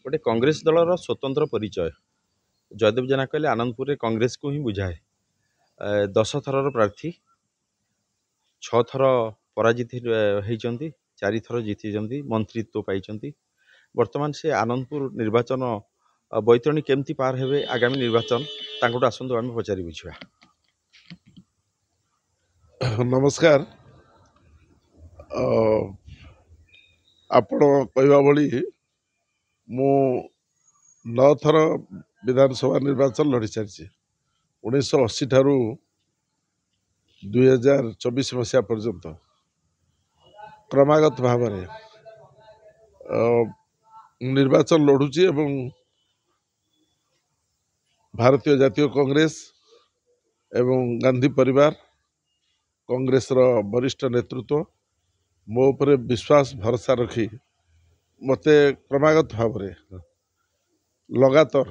गोटे कांग्रेस दलर स्वतंत्र परिचय जयदेव जेना कहले आनंदपुर कांग्रेस को ही बुझाए 10 थर प्रार्थी 6 थर पराजित होती 4 थर जीति मंत्रित्व पाई वर्तमान से आनंदपुर निर्वाचन बैतरणी केमती पार हेबे आगामी निर्वाचन तांकोट आसंतु आम पचारि बुझा। नमस्कार। आपण कहवा भली मु 9 थर विधानसभा निर्वाचन लड़ी सारी 1980 ठारू 2024 मसीहा पर्यंत क्रमागत भाव निर्वाचन लड़ुची एवं भारतीय जातीय कांग्रेस एवं गांधी परिवार कांग्रेस रो वरिष्ठ नेतृत्व मो उपरे विश्वास भरोसा रखी मते क्रमागत भाव लगातार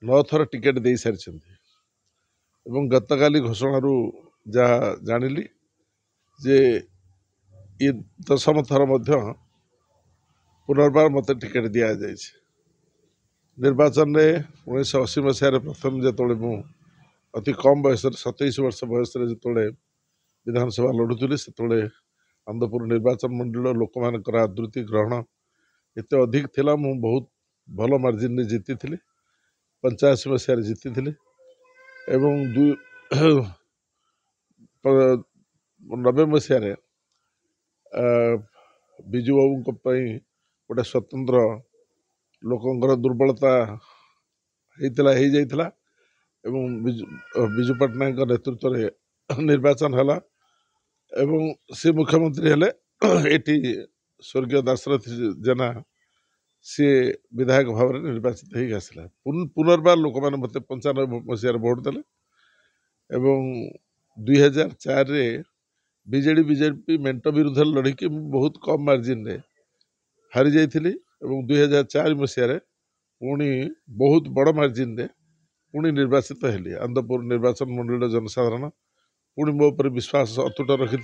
9 थर टिकेट दे सारी एवं गतकाली घोषणा जहाँ जानिली जे ये 10म थर मध्य पुनर्बार मत टिकेट दि जाए। निर्वाचन में 1980 मसीह प्रथम जो मु अति कम बयस 27 वर्ष बयस जो विधानसभा लड़ुली से आनंदपुर निर्वाचन मंडल लोक मान आदृति ग्रहण एत अधिक थिला मु बहुत भल मार्जिन में जीति 85 मसीह जीति एवं 90 मसीह विजु बाबू गोटे स्वतंत्र लोकंर दुर्बलता होता एवं विजु पट्टनायक नेतृत्व में निर्वाचन है एवं से मुख्यमंत्री हेले एटी स्वर्गीय दाशरथ जेना सी विधायक भाव में निर्वाचित हो आसला पुनर्बार लोक मैंने मत 95 मसीह भोट देले एवं 2004 रे बीजेडी बीजेपी मेंट विरुद्ध लड़की बहुत कम मार्जिन रे हारी जाइली एवं 2004 मसीह पुणी बहुत बड़ मार्जिन रे पुणी निर्वाचित हेली आनंदपुर निर्वाचन मंडल जनसाधारण पुणी मो पर विश्वास अतुट रखी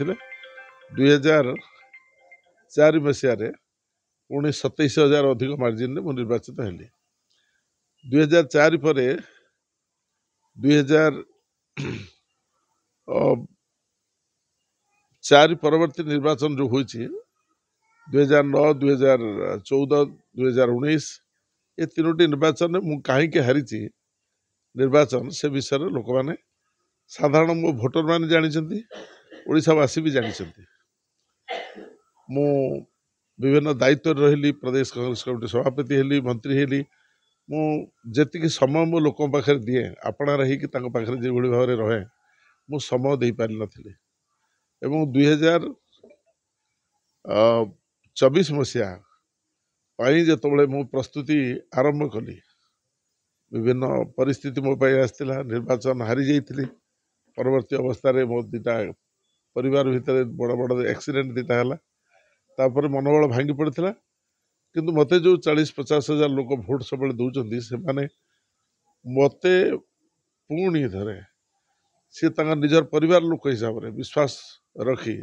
2004 मसीह पुणी 27,000 अधिक मार्जिन रे निर्वाचित हेली 2004 पर 2004 परवर्ती निर्वाचन जो होइछि 2009 2014 2019 ये तीनोटी निर्वाचन में मु कहीं हारी निर्वाचन से विषय लोक मैंने साधारण मो भोटर मैंने जानी ओडावासी भी जानी मु विभिन्न दायित्व रही प्रदेश कांग्रेस कमिटी सभापति हेली मंत्री हेली मु जी समय मो लोक पाखे दिए आपणा रही पाखे जो भाव में रहे मु समय दे पारि नथिली एवं 2024 मसीहा जो मु प्रस्तुति आरंभ कली विभिन्न परिस्थिति मो आसला निर्वाचन हारी जाइली परवर्ती अवस्था मो दीटा परिवार भितर बड़ बड़ एक्सीडेंट दीटा है तापर मनोबल भांगी पड़ता किंतु मते जो 40-50 हजार लोक भोट सब दौरान से माने मते पुणी धरे सी निजर परिवार लोक हिसाब से विश्वास रखी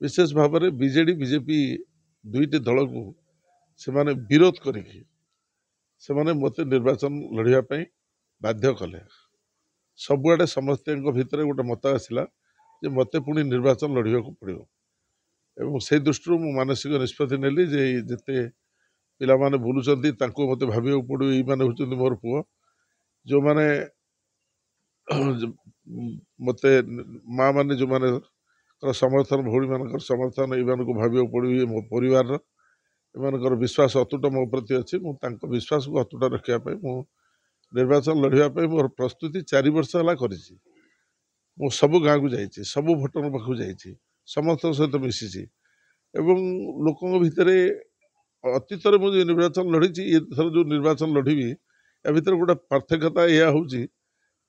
विशेष भाव में बीजेडी बीजेपी दुईटी दल को से माने विरोध करिकी से माने मते निर्वाचन लड़ाई बाध्य कले सबुआडे समस्त भितर गोटे मत आसला जे मते पुणी निर्वाचन लड़ाई को पड़ो एवं से दृष्टि मु मानसिक निष्पत्ति नेली जे जिते पिला माने बुलुचंती तांको मते भाबियो पड़ो एई माने होचंती मोर पुओ जो माने मते माँ माने जो माने समर्थन भौणी मान समर्थन ये भावियों पड़ो मो परिवार एम विश्वास अतुट मो प्रति अच्छी मुझे विश्वास को अतुट रखापी मु निर्वाचन लड़ाई मोर प्रस्तुति 4 वर्ष है कर सबु गाँ को जाइए सबु भोटर पाखु जाइए समस्त सहित मिसी एवं लोकों भितर अतीत मुझे निर्वाचन लड़ी ये थर जो निर्वाचन लड़बी या भर गोटे पार्थक्यता यह हूँ जे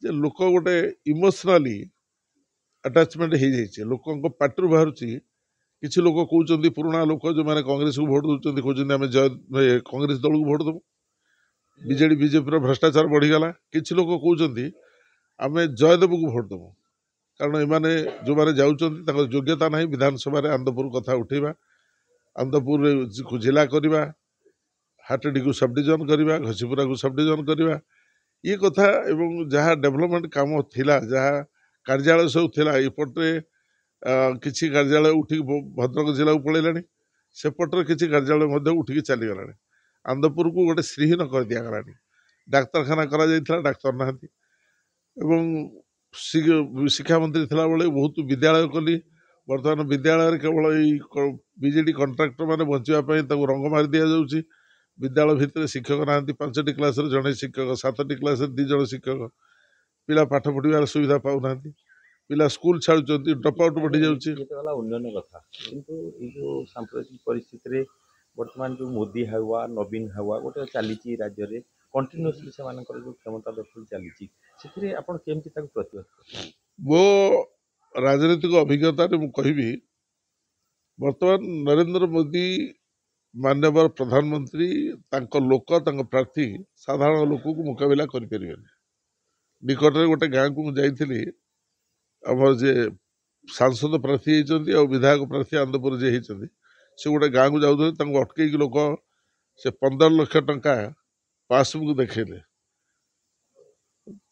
लोक गोटे इमोशनाली अटाचमेंट हो जाइए लोकों पार्टी बाहर किसी लोग कहते पुराणा लोक जो मैंने कांग्रेस को भोट दूसरी कहते आम जय कांग्रेस दल को भोट देवु बीजेडी बीजेपी भ्रष्टाचार बढ़ीगला किसी लोग कहते आम जयदेव को भोट देवु कारण एमाने जो मैंने जाऊँ योग्यता ना विधानसभा आनंदपुर कथा उठेबा आनंदपुर जिला करवा हाटेडी को सब डिविजन करवा घसीपुरा को सब डिविजन करवा ये कथा एवं जहाँ डेवलपमेंट काम थिला जहाँ कार्यालय सब थिला एपटे किसी कार्यालय उठिक भद्रक जिला को पलैलानी सेपटर किसी कार्यालय उठिक चलीगला आंदपुर को गोटे श्रीहीन कर दिगलानी डाक्तरखाना करा डाक्तर ना शिक्षा मंत्री थिला बेले बहुत विद्यालय कली बर्तमान विद्यालय केवल बीजेडी कंट्राक्टर मैंने बचापी रंग मारी दि जाऊँगी विद्यालय भितर शिक्षक ना 5टी क्लास जड़े शिक्षक 7टी क्लास 2 जन शिक्षक पिला पाठ पढ़ार सुविधा पाऊना पिला स्कूल छाड़ुं ड्रप आउट बढ़ी जाऊँगी उन्नयन कथा किंतु ये सांप्रतिक परिस्थिति वर्तमान जो मोदी हावा नवीन हावा गोटे चली राज्य में कंटिन्यूअसली से जो क्षमता दखल चली केमती प्रतिरोध मो राजनीतिक अभिज्ञता मुझे बर्तमान नरेंद्र मोदी माननीय प्रधानमंत्री लोक प्रार्थी साधारण लोक को मुकाबला करें निकट में गोटे गाँव को मुझे आमर जे सांसद प्रार्थी होती और विधायक प्रार्थी आनंदपुर जे होती से गोटे गाँव को जाऊँ अटकई लोक से 15 लाख टंका पासबुक देखेले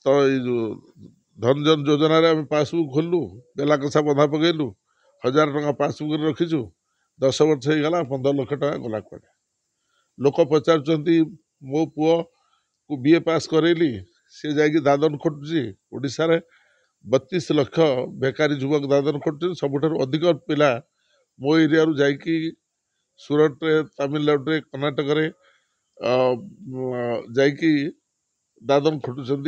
तो ये जो धन जन योजना रे पासबुक खोलु बेला कसा बंधा पकेलु 1000 टंका पासबुक रखीचु 10 वर्ष हो गला 15 लाख टंका गला कड़े लोक पचार मो पुओ को बीए पास करेली सी जाकि दादन खटुची ओडिशा रे 32 लाख बेकारी युवक दादन खटुची सबुठार अधिक पिला मो एरिया रु जाकि सूरत रे तमिलनाडु रे कर्नाटक रे जाकि दादन खटुचंदी।